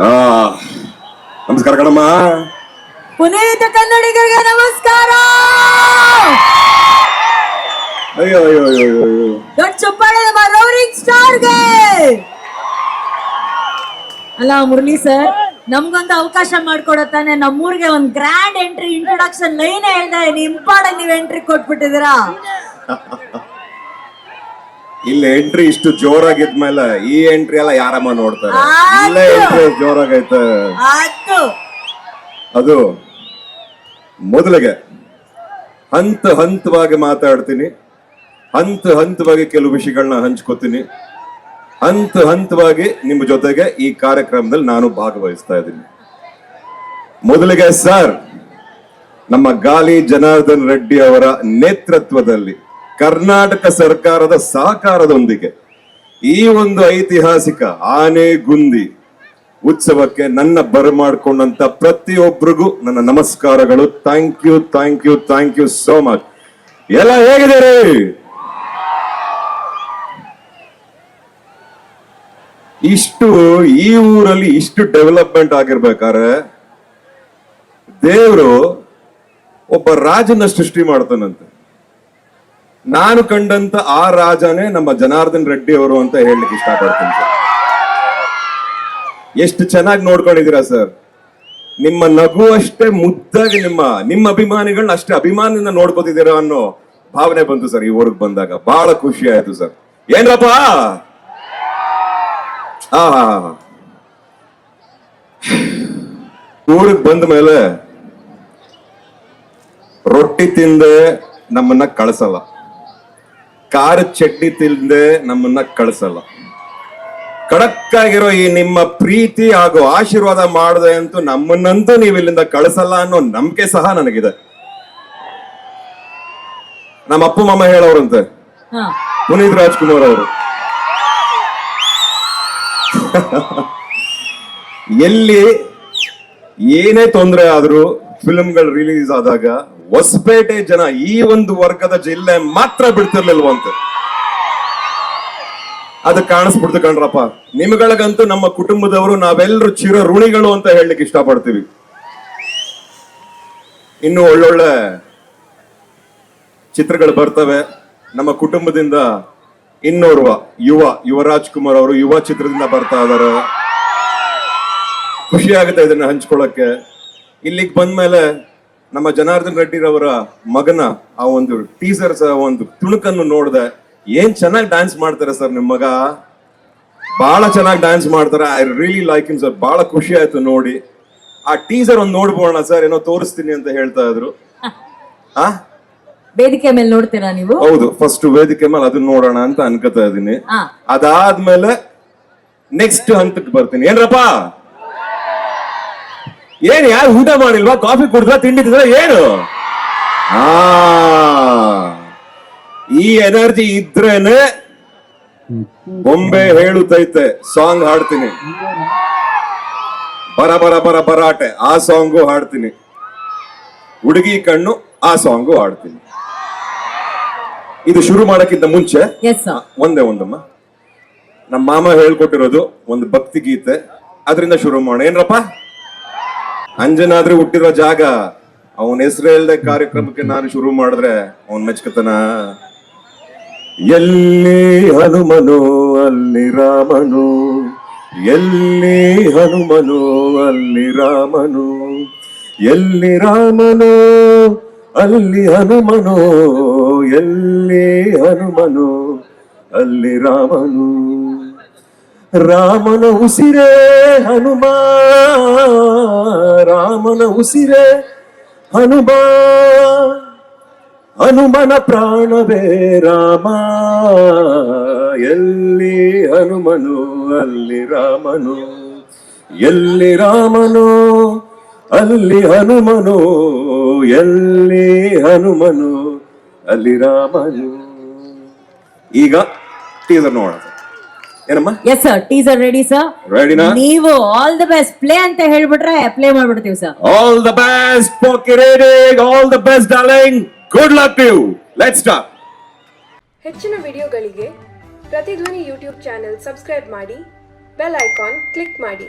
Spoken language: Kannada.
ಆ ನಮಸ್ಕಾರ ಕಣಮ್ಮ. ಪುನೀತ ಕನ್ನಡಿಗರಿಗೆ ನಮಸ್ಕಾರ. ಅಯ್ಯೋ ಅಯ್ಯೋ ಅಯ್ಯೋ ಅಯ್ಯೋ ದೊಡ್ಡ ಚಪ್ಪಾಳೆ ನಮ್ಮ ರೌರಿಂಗ್ ಸ್ಟಾರ್ಗೆ. ಅಲ್ಲ ಮುರಳಿ ಸರ್, ನಮ್ಗೊಂದು ಅವಕಾಶ ಮಾಡ್ಕೊಡತ್ತಾನೆ. ನಮ್ಮೂರಿಗೆ ಒಂದು ಗ್ರ್ಯಾಂಡ್ ಎಂಟ್ರಿ ಇಂಟ್ರೊಡಕ್ಷನ್ ಲೈನ್ ಹೇಳ್ದೆ, ನಿಮ್ ಪಾಡಂಗ್ ನೀವ್ ಎಂಟ್ರಿ ಕೊಟ್ಬಿಟ್ಟಿದ್ದೀರಾ. ಇಲ್ಲಿ ಎಂಟ್ರಿ ಇಷ್ಟು ಜೋರಾಗಿದ್ಮೇಲೆ ಈ ಎಂಟ್ರಿ ಎಲ್ಲ ಯಾರಮ್ಮ ನೋಡ್ತಾರೆ? ಇಲ್ಲೇ ಎಂಟ್ರಿ ಜೋರಾಗೈತೆ. ಅದು ಮೊದಲಿಗೆ ಹಂತವಾಗಿ ಮಾತಾಡ್ತೀನಿ, ಹಂತವಾಗಿ ಕೆಲವು ವಿಷಯಗಳನ್ನ ಹಂಚ್ಕೋತೀನಿ, ಹಂತವಾಗಿ ನಿಮ್ಮ ಜೊತೆಗೆ ಈ ಕಾರ್ಯಕ್ರಮದಲ್ಲಿ ನಾನು ಭಾಗವಹಿಸ್ತಾ ಇದ್ದೀನಿ. ಮೊದಲಿಗೆ ಸರ್, ನಮ್ಮ ಗಾಲಿ ಜನಾರ್ದನ್ ರೆಡ್ಡಿ ಅವರ ನೇತೃತ್ವದಲ್ಲಿ ಕರ್ನಾಟಕ ಸರ್ಕಾರದ ಸಹಕಾರದೊಂದಿಗೆ ಈ ಒಂದು ಐತಿಹಾಸಿಕ ಆನೆಗುಂದಿ ಉತ್ಸವಕ್ಕೆ ನನ್ನ ಬರಮಾಡ್ಕೊಂಡಂತ ಪ್ರತಿಯೊಬ್ಬರಿಗೂ ನನ್ನ ನಮಸ್ಕಾರಗಳು. Thank you so much. ಎಲ್ಲ ಹೇಗಿದ್ದೀರಿ? ಇಷ್ಟು ಈ ಊರಲ್ಲಿ ಇಷ್ಟು ಡೆವಲಪ್ಮೆಂಟ್ ಆಗಿರ್ಬೇಕಾದ್ರೆ ದೇವರು ಒಬ್ಬ ರಾಜನ ಸೃಷ್ಟಿ ಮಾಡ್ತಾನಂತೆ. ನಾನು ಕಂಡಂತ ಆ ರಾಜನೇ ನಮ್ಮ ಜನಾರ್ದನ್ ರೆಡ್ಡಿ ಅವರು ಅಂತ ಹೇಳಲಿಕ್ಕೆ ಇಷ್ಟಪಡ್ತೀನಿ ಸರ್. ಎಷ್ಟು ಚೆನ್ನಾಗಿ ನೋಡ್ಕೊಂಡಿದ್ದೀರಾ ಸರ್. ನಿಮ್ಮ ನಗು ಅಷ್ಟೇ ಮುದ್ದಾಗಿ ನಿಮ್ಮ ಅಭಿಮಾನಿಗಳನ್ನ ಅಷ್ಟೇ ಅಭಿಮಾನದಿಂದ ನೋಡ್ಕೋತಿದ್ದೀರಾ ಅನ್ನೋ ಭಾವನೆ ಬಂತು ಸರ್. ಈ ಊರಿಗೆ ಬಂದಾಗ ಬಹಳ ಖುಷಿ ಆಯ್ತು ಸರ್. ಏನ್ರಪ್ಪ, ಊರಿಗೆ ಬಂದ ಮೇಲೆ ರೊಟ್ಟಿ ತಿಂದೆ ನಮ್ಮನ್ನ ಕಳಿಸಲ್ಲ, ಖಾರ ಚಟ್ನಿ ತಿಂದೆ ನಮ್ಮನ್ನ ಕಳಿಸಲ್ಲ. ಖಡಕ್ ಆಗಿರೋ ಈ ನಿಮ್ಮ ಪ್ರೀತಿ ಹಾಗೂ ಆಶೀರ್ವಾದ ಮಾಡದೆ ಅಂತೂ ನಮ್ಮನ್ನಂತೂ ನೀವು ಇಲ್ಲಿಂದ ಕಳಿಸಲ್ಲ ಅನ್ನೋ ನಂಬಿಕೆ ಸಹ ನನಗಿದೆ. ನಮ್ಮ ಅಪ್ಪ ಮಾಮ ಹೇಳೋರಂತೆ, ಪುನೀತ್ ರಾಜ್ಕುಮಾರ್ ಅವರು, ಎಲ್ಲಿ ಏನೇ ತೊಂದರೆ ಆದ್ರೂ ಫಿಲ್ಮ್ಗಳು ರಿಲೀಸ್ ಆದಾಗ ಹೊಸಪೇಟೆ ಜನ ಈ ಒಂದು ವರ್ಗದ ಜಿಲ್ಲೆ ಮಾತ್ರ ಬಿಡ್ತಿರ್ಲಿಲ್ವಂತೆ. ಅದು ಕಾಣಿಸ್ಬಿಡ್ತು ಕಣ್ರಪ್ಪ. ನಿಮ್ಗಳಿಗಂತೂ ನಮ್ಮ ಕುಟುಂಬದವರು ನಾವೆಲ್ಲರೂ ಚಿರ ಋಣಿಗಳು ಅಂತ ಹೇಳಲಿಕ್ಕೆ ಇಷ್ಟಪಡ್ತೀವಿ. ಇನ್ನು ಒಳ್ಳೊಳ್ಳೆ ಚಿತ್ರಗಳು ಬರ್ತವೆ. ನಮ್ಮ ಕುಟುಂಬದಿಂದ ಇನ್ನೋರ್ವ ಯುವರಾಜ್ ಕುಮಾರ್ ಅವರು ಯುವ ಚಿತ್ರದಿಂದ ಬರ್ತಾ ಇದಾರೆ. ಖುಷಿ ಆಗುತ್ತೆ ಇದನ್ನ ಹಂಚ್ಕೊಳ್ಳಕ್ಕೆ. ಇಲ್ಲಿಗೆ ಬಂದ್ಮೇಲೆ ನಮ್ಮ ಜನಾರ್ದನ್ ರೆಡ್ಡಿರವರ ಮಗನ ಆ ಒಂದು ಟೀಸರ್ ಒಂದು ತುಣುಕನ್ನು ನೋಡಿದೆ. ಏನ್ ಚೆನ್ನಾಗಿ ಡ್ಯಾನ್ಸ್ ಮಾಡ್ತಾರೆ ಸರ್ ನಿಮ್ ಮಗ, ಬಹಳ ಚೆನ್ನಾಗಿ ಡ್ಯಾನ್ಸ್ ಮಾಡ್ತಾರೆ. I really like him sir. ಬಹಳ ಖುಷಿ ಆಯ್ತು ನೋಡಿ. ಆ ಟೀಸರ್ ಒಂದು ನೋಡ್ಬೋಣ ಸರ್, ಏನೋ ತೋರಿಸ್ತೀನಿ ಅಂತ ಹೇಳ್ತಾ ಇದ್ರು. ವೇದಿಕೆ ಮೇಲೆ ನೋಡ್ತೀರಾ ನೀವು? ಹೌದು, ಫಸ್ಟ್ ವೇದಿಕೆ ಮೇಲೆ ಅದನ್ನ ನೋಡೋಣ ಅಂತ ಅನ್ಕೋತಾ ಇದೀನಿ. ಅದಾದ್ಮೇಲೆ ನೆಕ್ಸ್ಟ್ ಹಂತಕ್ಕೆ ಬರ್ತೀನಿ. ಏನ್ರಪ್ಪ, ಏನ್ ಯಾರು ಊಟ ಮಾಡಿಲ್ವಾ, ಕಾಫಿ ಕುಡಿದ್ರ, ತಿಂಡಿ ತಿಂದ್ರ, ಏನು? ಈ ಎನರ್ಜಿ ಇದ್ರೇನೆ ಬೊಂಬೆ ಹೇಳುತ್ತೈತೆ ಸಾಂಗ್ ಹಾಡ್ತೀನಿ. ಬರಾಟೆ ಆ ಸಾಂಗು ಹಾಡ್ತೀನಿ. ಹುಡುಗಿ ಕಣ್ಣು ಆ ಸಾಂಗು ಹಾಡ್ತೀನಿ. ಇದು ಶುರು ಮಾಡಕ್ಕಿಂತ ಮುಂಚೆ ಒಂದಮ್ಮ, ನಮ್ಮ ಮಾಮ ಹೇಳ್ಕೊಟ್ಟಿರೋದು ಒಂದು ಭಕ್ತಿ ಗೀತೆ, ಅದರಿಂದ ಶುರು ಮಾಡೋಣ. ಏನ್ರಪ್ಪ, ಅಂಜನಾದ್ರಿ ಹುಟ್ಟಿರೋ ಜಾಗ, ಅವನ ಹೆಸರು ಹೇಳ್ದೆ ಕಾರ್ಯಕ್ರಮಕ್ಕೆ ನಾನು ಶುರು ಮಾಡಿದ್ರೆ ಅವನ್ ಮೆಚ್ಕತನ. ಎಲ್ಲಿ ಹನುಮನು ಅಲ್ಲಿ ರಾಮನು, ಎಲ್ಲಿ ಹನುಮನು ಅಲ್ಲಿ ರಾಮನು, ಎಲ್ಲಿ ರಾಮನು ಅಲ್ಲಿ ಹನುಮನು, ಎಲ್ಲಿ ಹನುಮನು ಅಲ್ಲಿ ರಾಮನು. ರಾಮನ ಉಸಿರೇ ಹನುಮ, ರಾಮನ ಉಸಿರೇ ಹನುಮ, ಹನುಮನ ಪ್ರಾಣವೇ ರಾಮ. ಎಲ್ಲಿ ಹನುಮನು ಅಲ್ಲಿ ರಾಮನು, ಎಲ್ಲಿ ರಾಮನು ಅಲ್ಲಿ ಹನುಮನು, ಎಲ್ಲಿ ಹನುಮನು ಅಲ್ಲಿ ರಾಮನು. ಈಗ ಟೀಸರ್ ನೋಡೋಣ. ಏನಮ್ಮ? Yes sir, teaser ready sir. ರೆಡಿನಾ? ನೀವು ಆಲ್ ದಿ ಬೆಸ್ಟ್ ಪ್ಲೇ ಅಂತ ಹೇಳ್ಬಿಟ್ರೆ ಪ್ಲೇ ಮಾಡ್ಬಿಡ್ತೀವಿ ಸರ್. ಆಲ್ ದ ಬೆಸ್ಟ್ ಪೋಕಿ ರೇಡಿಂಗ್, all the best darling, good luck to you. Let's start. ಹೆಚ್ಚಿನ ವಿಡಿಯೋಗಳಿಗೆ ಪ್ರತಿಧ್ವನಿ ಯೂಟ್ಯೂಬ್ ಚಾನೆಲ್ ಸಬ್ಸ್ಕ್ರೈಬ್ ಮಾಡಿ, ಬೆಲ್ ಐಕಾನ್ ಕ್ಲಿಕ್ ಮಾಡಿ.